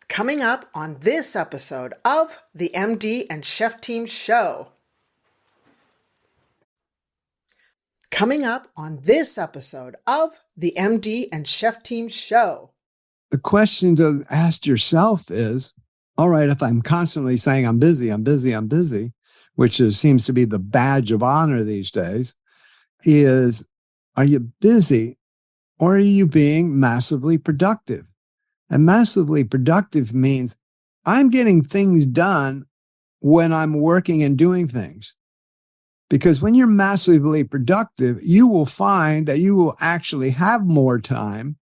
Coming up on this episode of the MD and Chef Team Show. Coming up on this episode of the MD and Chef Team Show. The question to ask yourself is, all right, if I'm constantly saying I'm busy, which seems to be the badge of honor these days, are you busy or are you being massively productive? And massively productive means I'm getting things done when I'm working and doing things. Because when you're massively productive, you will find that you will actually have more time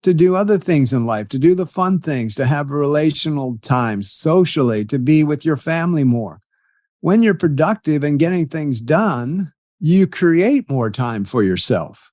to do other things in life, to do the fun things, to have relational time socially, to be with your family more. When you're productive and getting things done, you create more time for yourself.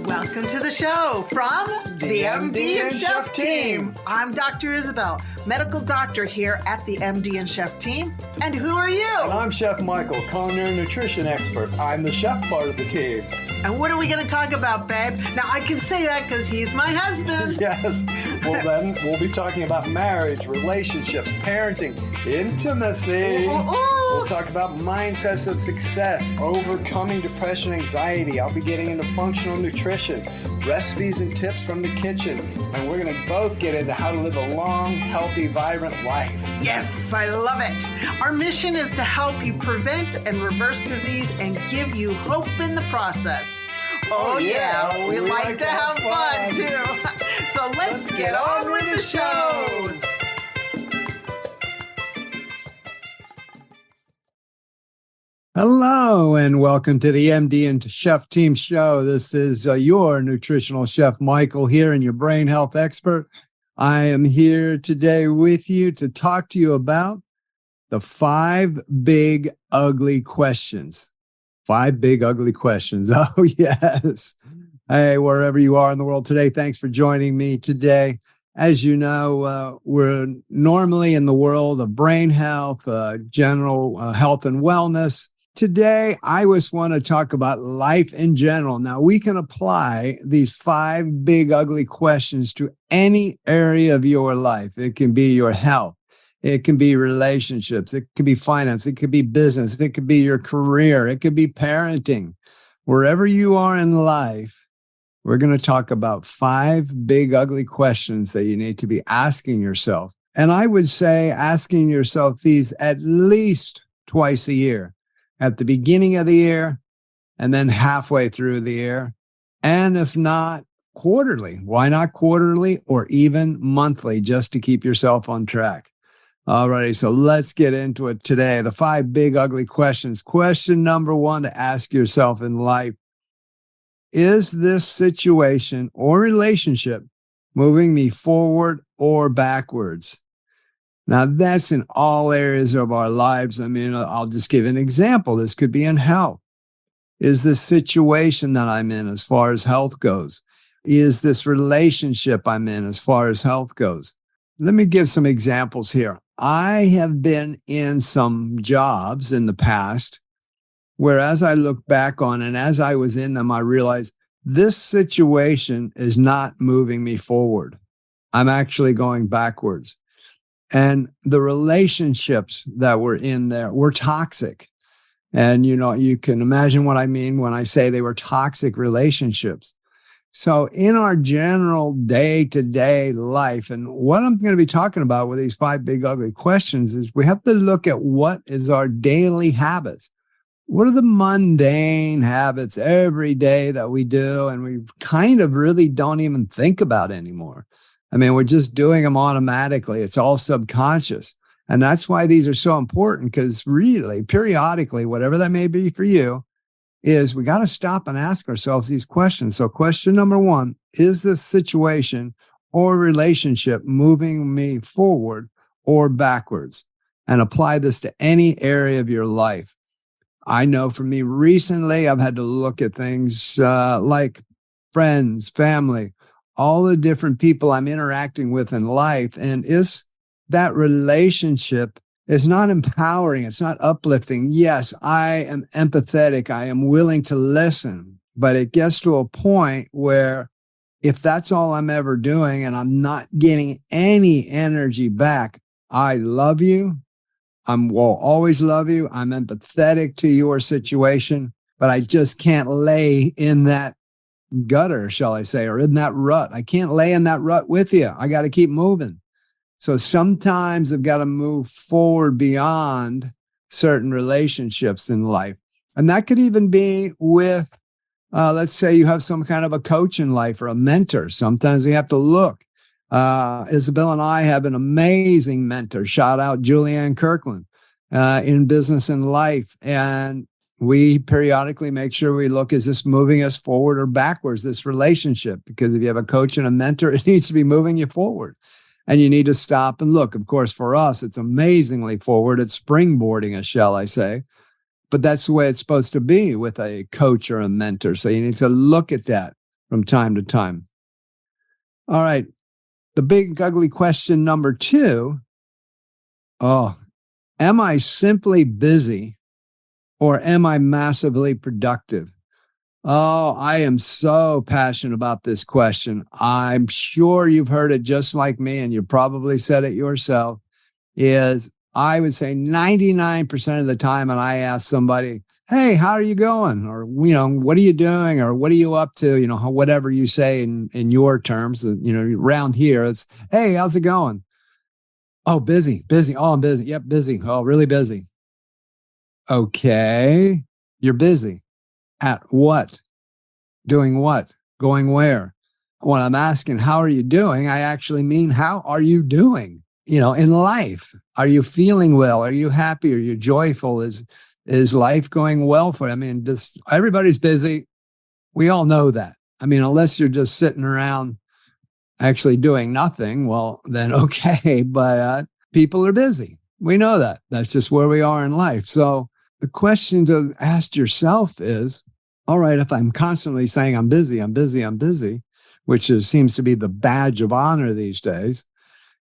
Welcome to the show from the MD and Chef Team. I'm Dr. Isabel, medical doctor here at the MD and Chef Team. And who are you? And I'm Chef Michael, culinary nutrition expert. I'm the chef part of the team. And what are we going to talk about, babe? Now, I can say that because he's my husband. Yes. Well, then we'll be talking about marriage, relationships, parenting, intimacy. We'll talk about mindsets of success, overcoming depression, anxiety. I'll be getting into functional nutrition, recipes and tips from the kitchen. And we're going to both get into how to live a long, healthy, vibrant life. Yes, I love it. Our mission is to help you prevent and reverse disease and give you hope in the process. Oh yeah, we like to have fun too. So let's get on with the show. Hello, and welcome to the MD and Chef Team Show. This is your nutritional chef, Michael, here, and your brain health expert. I am here today with you to talk to you about the 5 big, ugly questions. 5 big, ugly questions. Oh, yes. Hey, wherever you are in the world today, thanks for joining me today. As you know, we're normally in the world of brain health, general health and wellness. Today, I just want to talk about life in general. Now, we can apply these 5 big, ugly questions to any area of your life. It can be your health. It can be relationships. It could be finance. It could be business. It could be your career. It could be parenting. Wherever you are in life, we're going to talk about 5 big, ugly questions that you need to be asking yourself. And I would say asking yourself these at least twice a year. At the beginning of the year, and then halfway through the year, and if not, quarterly. Why not quarterly or even monthly, just to keep yourself on track? All righty, so let's get into it today. The 5 big, ugly questions. Question number 1 to ask yourself in life: is this situation or relationship moving me forward or backwards? Now, that's in all areas of our lives. I mean, I'll just give an example. This could be in health. Is this situation that I'm in as far as health goes? Is this relationship I'm in as far as health goes? Let me give some examples here. I have been in some jobs in the past where, as I look back on and as I was in them, I realized this situation is not moving me forward. I'm actually going backwards. And the relationships that were in there were toxic. And, you can imagine what I mean when I say they were toxic relationships. So in our general day-to-day life, and what I'm going to be talking about with these 5 big, ugly questions is we have to look at what is our daily habits. What are the mundane habits every day that we do and we kind of really don't even think about anymore? I mean, we're just doing them automatically. It's all subconscious. And that's why these are so important, because really, periodically, whatever that may be for you, is we got to stop and ask ourselves these questions. So question number 1, is this situation or relationship moving me forward or backwards? And apply this to any area of your life. I know for me recently, I've had to look at things like friends, family, all the different people I'm interacting with in life. And is that relationship is not empowering. It's not uplifting. Yes, I am empathetic. I am willing to listen, but it gets to a point where if that's all I'm ever doing and I'm not getting any energy back, I love you. Will always love you. I'm empathetic to your situation, but I just can't lay in that gutter, shall I say, or in that rut. I can't lay in that rut with you. I got to keep moving. So sometimes I've got to move forward beyond certain relationships in life. And that could even be with, let's say you have some kind of a coach in life or a mentor. Sometimes we have to look. Isabel and I have an amazing mentor. Shout out Julianne Kirkland in business and life. And we periodically make sure we look, is this moving us forward or backwards, this relationship? Because if you have a coach and a mentor, it needs to be moving you forward. And you need to stop and look. Of course, for us, it's amazingly forward. It's springboarding us, shall I say. But that's the way it's supposed to be with a coach or a mentor. So you need to look at that from time to time. All right. The big ugly question number 2. Am I simply busy or am I massively productive? I am so passionate about this question. I'm sure you've heard it just like me, and you probably said it yourself, is I would say 99% of the time when I ask somebody, hey, how are you going? Or, what are you doing? Or what are you up to? Whatever you say in your terms, around here, it's, hey, how's it going? Oh, busy. Oh, I'm busy. Yep, busy. Oh, really busy. Okay. You're busy. At what? Doing what? Going where? When I'm asking, how are you doing? I actually mean, how are you doing? In life, are you feeling well? Are you happy? Are you joyful? Is life going well for you? I mean, everybody's busy. We all know that. I mean, unless you're just sitting around actually doing nothing, well, then okay. But people are busy. We know that. That's just where we are in life. So the question to ask yourself is, all right, if I'm constantly saying I'm busy, which seems to be the badge of honor these days,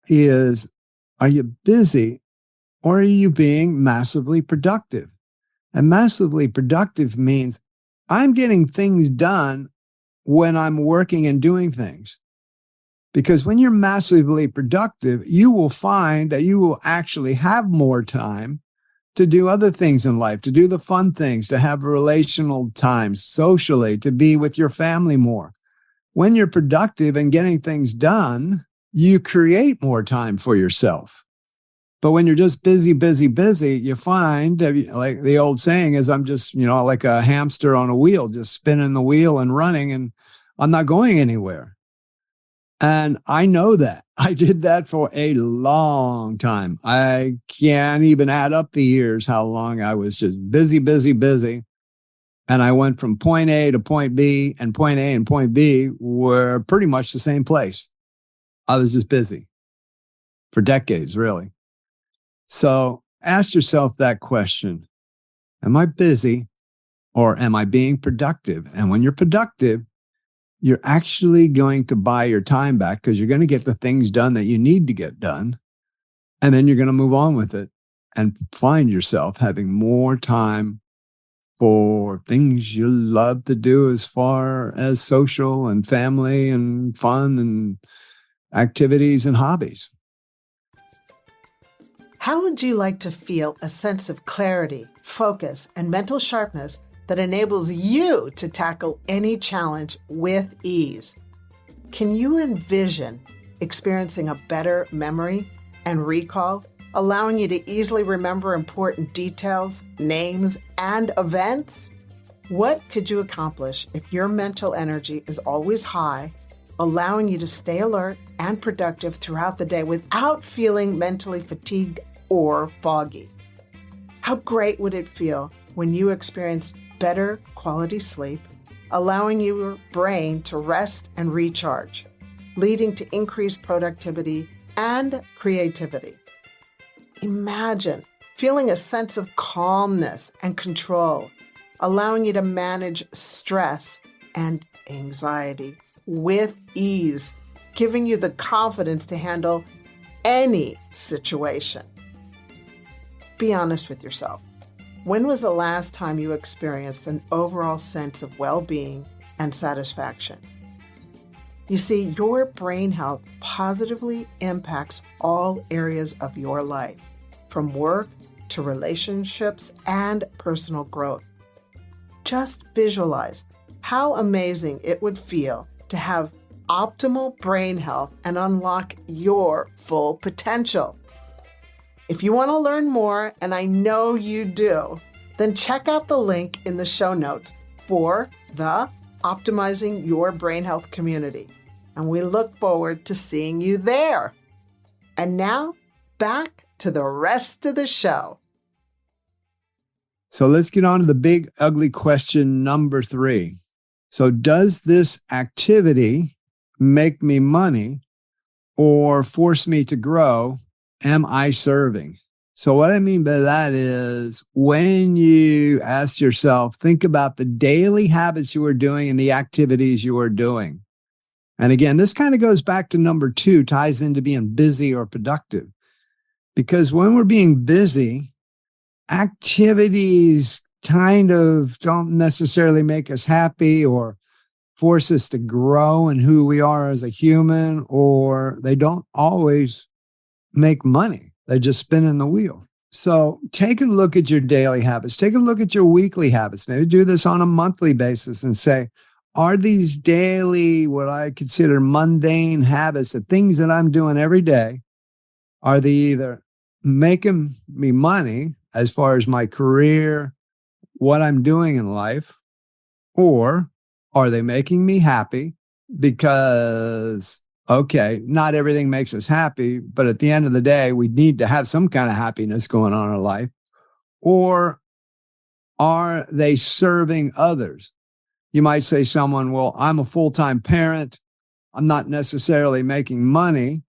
are you busy or are you being massively productive? And massively productive means I'm getting things done when I'm working and doing things. Because when you're massively productive, you will find that you will actually have more time to do other things in life, to do the fun things, to have relational time socially, to be with your family more. When you're productive and getting things done, you create more time for yourself. But when you're just busy, you find, like the old saying is, I'm just, like a hamster on a wheel, just spinning the wheel and running, and I'm not going anywhere. And I know that. I did that for a long time. I can't even add up the years how long I was just busy. And I went from point A to point B, and point A and point B were pretty much the same place. I was just busy for decades, really. So ask yourself that question. Am I busy or am I being productive? And when you're productive, you're actually going to buy your time back because you're going to get the things done that you need to get done. And then you're going to move on with it and find yourself having more time for things you love to do as far as social and family and fun and activities and hobbies. How would you like to feel a sense of clarity, focus, and mental sharpness that enables you to tackle any challenge with ease? Can you envision experiencing a better memory and recall, allowing you to easily remember important details, names, and events? What could you accomplish if your mental energy is always high, allowing you to stay alert and productive throughout the day without feeling mentally fatigued or foggy? How great would it feel when you experience better quality sleep, allowing your brain to rest and recharge, leading to increased productivity and creativity? Imagine feeling a sense of calmness and control, allowing you to manage stress and anxiety with ease, giving you the confidence to handle any situation. Be honest with yourself. When was the last time you experienced an overall sense of well-being and satisfaction? You see, your brain health positively impacts all areas of your life, from work to relationships and personal growth. Just visualize how amazing it would feel to have optimal brain health and unlock your full potential. If you want to learn more, and I know you do, then check out the link in the show notes for the Optimizing Your Brain Health community. And we look forward to seeing you there. And now, back to the rest of the show. So let's get on to the big, ugly question number 3. So does this activity make me money or force me to grow? Am I serving? So what I mean by that is when you ask yourself, think about the daily habits you are doing and the activities you are doing. And again, this kind of goes back to number 2, ties into being busy or productive. Because when we're being busy, activities kind of don't necessarily make us happy or force us to grow in who we are as a human, or they don't always make money. They're just spinning the wheel. So take a look at your daily habits. Take a look at your weekly habits. Maybe do this on a monthly basis and say, are these daily, what I consider mundane habits, the things that I'm doing every day, are they either making me money as far as my career, what I'm doing in life, or are they making me happy? Because, okay, not everything makes us happy, but at the end of the day, we need to have some kind of happiness going on in our life. Or are they serving others? You might say someone, well, I'm a full-time parent. I'm not necessarily making money,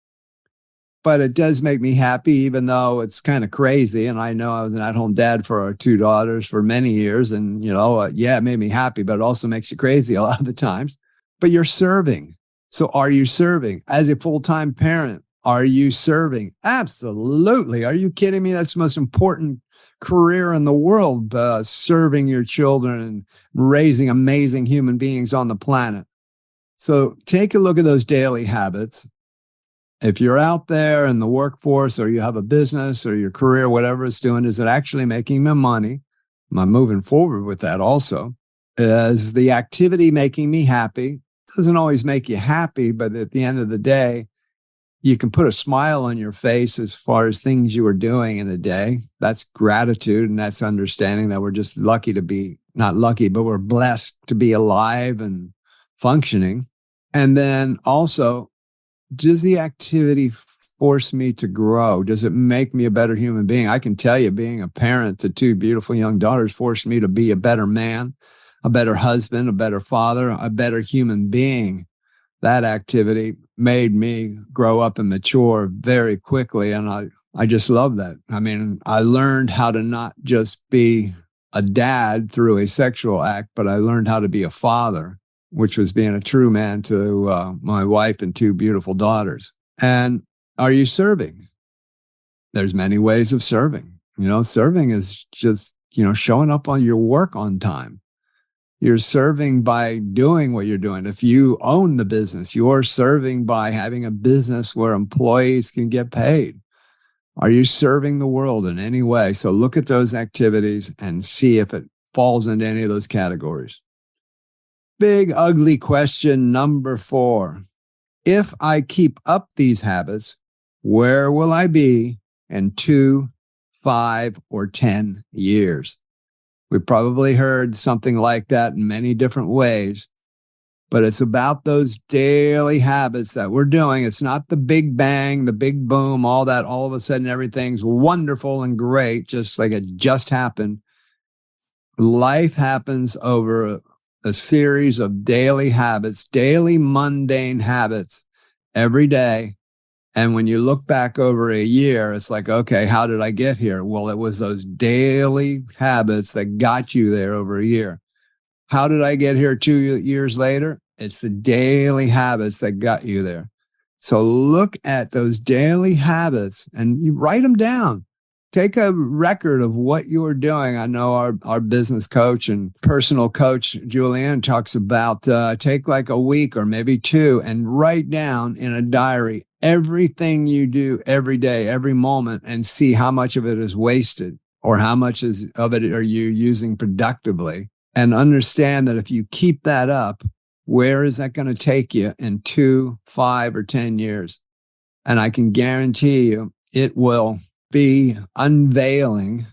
but it does make me happy, even though it's kind of crazy. And I know I was an at-home dad for our 2 daughters for many years. And, it made me happy, but it also makes you crazy a lot of the times. But you're serving. So are you serving? As a full-time parent, are you serving? Absolutely. Are you kidding me? That's the most important career in the world, serving your children and raising amazing human beings on the planet. So take a look at those daily habits. If you're out there in the workforce or you have a business or your career, whatever it's doing, is it actually making me money? Am I moving forward with that also? Is the activity making me happy? It doesn't always make you happy, but at the end of the day, you can put a smile on your face as far as things you were doing in a day. That's gratitude, and that's understanding that we're just lucky to be, not lucky, but we're blessed to be alive and functioning. And then also, does the activity force me to grow? Does it make me a better human being? I can tell you, being a parent to 2 beautiful young daughters forced me to be a better man, a better husband, a better father, a better human being. That activity made me grow up and mature very quickly. And I just love that. I mean, I learned how to not just be a dad through a sexual act, but I learned how to be a father, which was being a true man to my wife and 2 beautiful daughters. And are you serving? There's many ways of serving. Serving is just, showing up on your work on time. You're serving by doing what you're doing. If you own the business, you're serving by having a business where employees can get paid. Are you serving the world in any way? So look at those activities and see if it falls into any of those categories. Big, ugly question number 4. If I keep up these habits, where will I be in 2, 5, or 10 years? We probably heard something like that in many different ways, but it's about those daily habits that we're doing. It's not the big bang, the big boom, all that. All of a sudden, everything's wonderful and great, just like it just happened. Life happens over a series of daily habits, daily mundane habits every day. And when you look back over a year, it's like, okay, how did I get here? Well, it was those daily habits that got you there over a year. How did I get here 2 years later? It's the daily habits that got you there. So look at those daily habits and you write them down. take a record of what you're doing. I know our business coach and personal coach, Julianne, talks about take like a week or maybe 2 and write down in a diary everything you do every day, every moment, and see how much of it is wasted or how much of it are you using productively. And understand that if you keep that up, where is that going to take you in 2, 5, or 10 years? And I can guarantee you it will be unveiling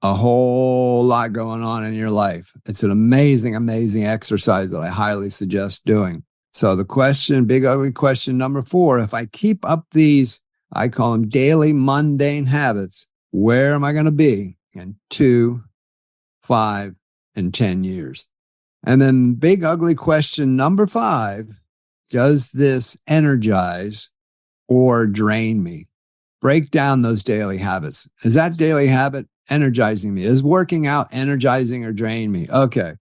a whole lot going on in your life. It's an amazing, amazing exercise that I highly suggest doing. So the question, big ugly question number 4, if I keep up these, I call them daily mundane habits, where am I going to be in 2, 5, and 10 years? And then big ugly question number 5, does this energize or drain me? Break down those daily habits. Is that daily habit energizing me? Is working out energizing or drain me? Okay.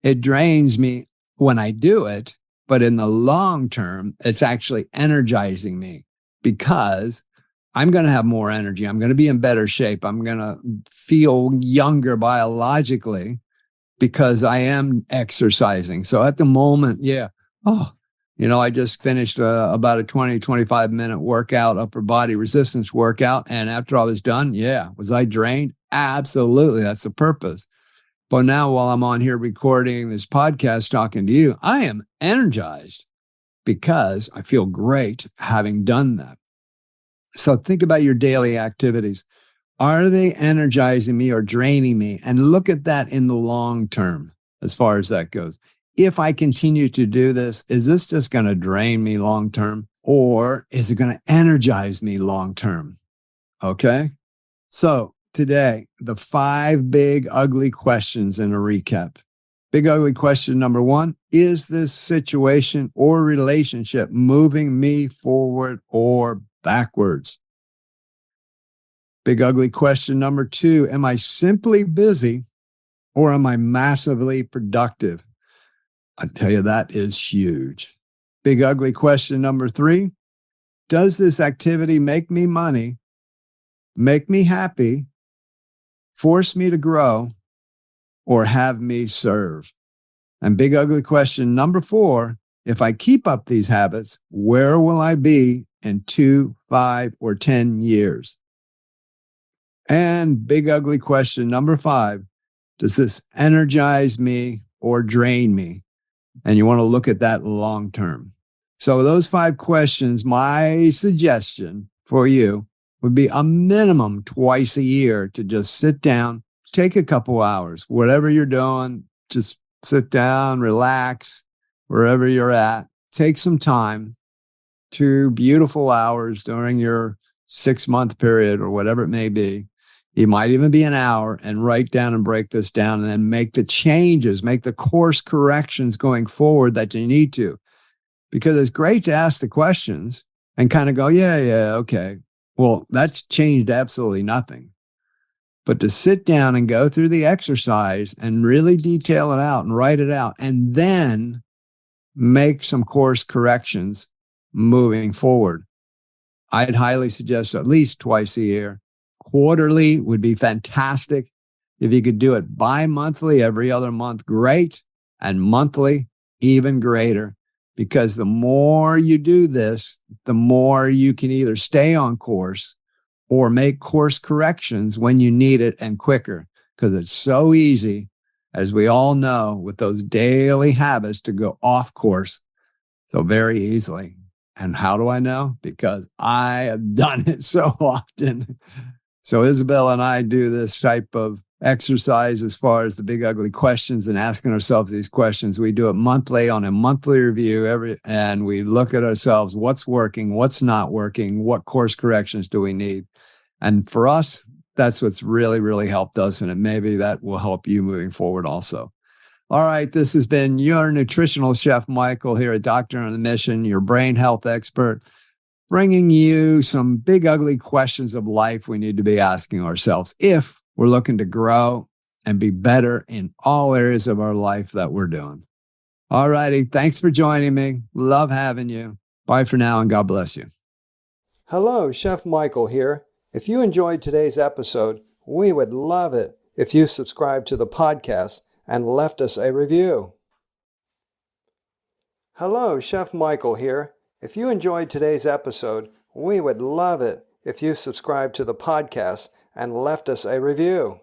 It drains me when I do it, but in the long term, it's actually energizing me because I'm going to have more energy. I'm going to be in better shape. I'm going to feel younger biologically because I am exercising. So at the moment, I just finished about a 20, 25 minute workout, upper body resistance workout. And after I was done, was I drained? Absolutely. That's the purpose. But now while I'm on here recording this podcast, talking to you, I am energized because I feel great having done that. So think about your daily activities. Are they energizing me or draining me? And look at that in the long term as far as that goes. If I continue to do this, is this just going to drain me long term or is it going to energize me long term? Okay. So today, the 5 big ugly questions in a recap. Big ugly question number 1, is this situation or relationship moving me forward or backwards? Big ugly question number 2, am I simply busy or am I massively productive? I tell you, that is huge. Big ugly question number 3, does this activity make me money, make me happy, force me to grow, or have me serve? And big ugly question number 4, if I keep up these habits, where will I be in 2, 5, or 10 years? And big ugly question number 5, does this energize me or drain me? And you want to look at that long term. So those 5 questions, my suggestion for you would be a minimum twice a year to just sit down, take a couple hours, whatever you're doing, just sit down, relax, wherever you're at, take some time, 2 beautiful hours during your 6-month period or whatever it may be. It might even be an hour, and write down and break this down and then make the changes, make the course corrections going forward that you need to. Because it's great to ask the questions and kind of go, okay. Well, that's changed absolutely nothing. But to sit down and go through the exercise and really detail it out and write it out and then make some course corrections moving forward, I'd highly suggest at least twice a year. Quarterly would be fantastic. If you could do it bi-monthly, every other month, great. And monthly, even greater. Because the more you do this, the more you can either stay on course or make course corrections when you need it and quicker. Because it's so easy, as we all know, with those daily habits to go off course so very easily. And how do I know? Because I have done it so often. So Isabel and I do this type of exercise as far as the big ugly questions and asking ourselves these questions. We do it monthly on a monthly review and we look at ourselves, what's working, what's not working, what course corrections do we need? And for us, that's what's really, really helped us. And maybe that will help you moving forward also. All right. This has been your nutritional chef, Michael, here at Doctor on a Mission, your brain health expert, bringing you some big, ugly questions of life we need to be asking ourselves if we're looking to grow and be better in all areas of our life that we're doing. All righty. Thanks for joining me. Love having you. Bye for now, and God bless you. Hello, Chef Michael here. If you enjoyed today's episode, we would love it if you subscribed to the podcast and left us a review. Hello, Chef Michael here. If you enjoyed today's episode, we would love it if you subscribed to the podcast and left us a review.